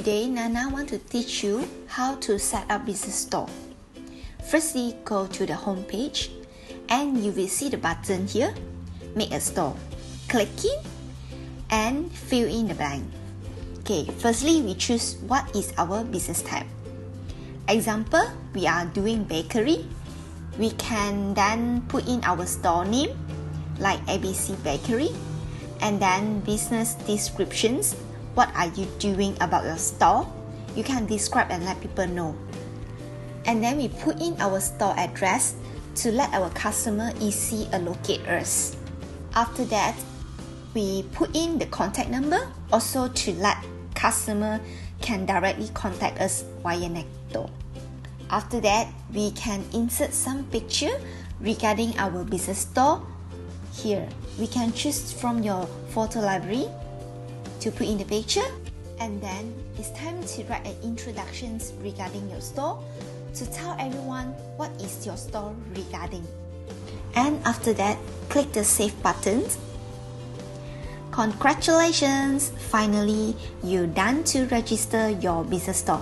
Today, Nana want to teach you how to set up business store. Firstly, go to the home page and you will see the button here, make a store. Click in and fill in the blank. Okay, firstly, we choose what is our business type. Example, we are doing bakery. We can then put in our store name like ABC Bakery, and then business descriptions. What are you doing about your store? You can describe and let people know. And then we put in our store address to let our customer easily locate us. After that, we put in the contact number also to let customer can directly contact us via NEXTO. After that, we can insert some picture regarding our business store. Here, we can choose from your photo library to put in the picture, and then it's time to write an introduction regarding your store to tell everyone what is your store regarding. And after that, click the save button. Congratulations! Finally, you're done to register your business store.